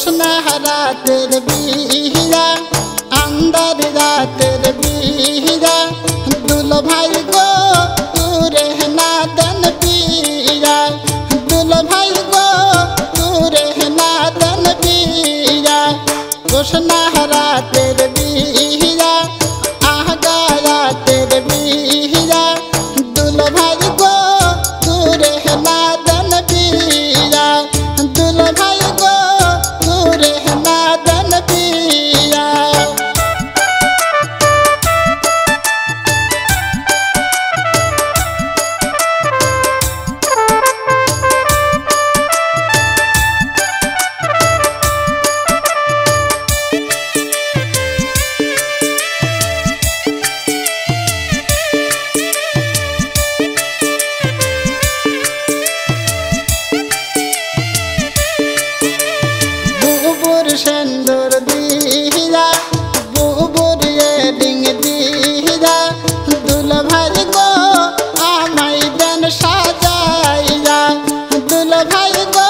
रातेर बिहिरा अंदर रातेर बिहिरा दुलो भाई गो तू रहना दन पीरा दुलो भाई गो तू रहना दन पीरा गोशना रातेर बिहिरा आहगा रातेर बिहिरा दुलो भाई गो तू रहना दन पीरा दुलो भाई गो सेंदूर दीरा बुबुर एडिंग दीरा दुल्हा भाई गो आमाई देन साजाइया दुल्हा भाई गो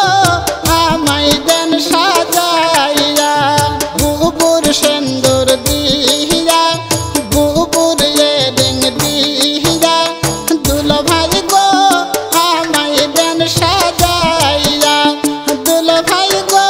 आमाई देन साजाइया बुबुर सेंदूर दीरा बुबुर एडिंग दीरा दुल्हा भाई गो आमाई देन साजाइया दुल्हा भाई गो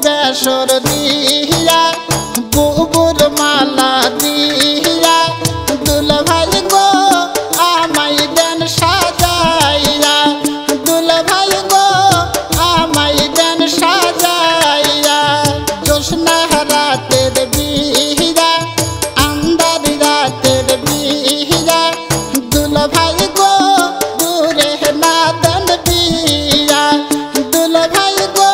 बेसर दिया बुबुर माला दिया दुल्हा भाई गो आमाई देन साजाइया दुल्हा भाई गो आमाई देन साजाइया जोशना रातेर बिहिरा अंदर रातेर बिहिरा दुल्हा भाई गो तू रहना दन पीरा दुल्हा भाई गो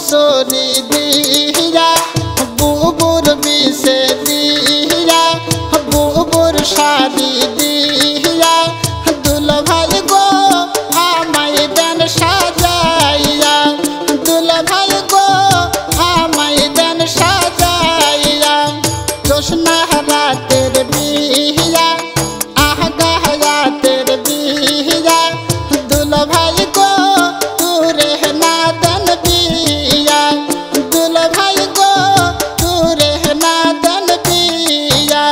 सोनी दीरा बुबुर बिसे दीरा बुबुर शादी दीरा दुल्हा भाई गो आमाई देन साजाइया दुल्हा भाई गो आमाई देन साजाइया जोशना रातेर बिहिरा आहगा रातेर बिहिरा दुल्हा भाई गो तू रहना दन पीरा दुल्हा भाई गो तू रहना दन पीरा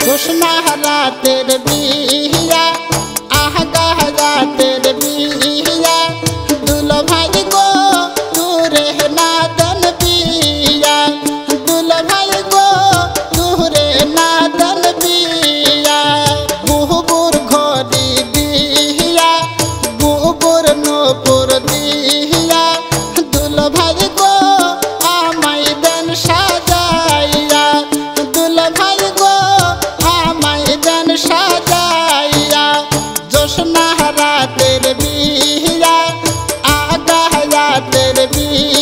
जोशना रातेर बिहिरा आहगा रातेर बिहिरा दुल्हा भाई गो तू रहना दन पीरा दुल्हा भाई गो तू रहना दन पीरा बुबुर घोड़ी दिया बुबुर नूपुर दिया दुल्हा भाई गो आमाई देन साजाइया दुल्हा भाई गो तेरे बिया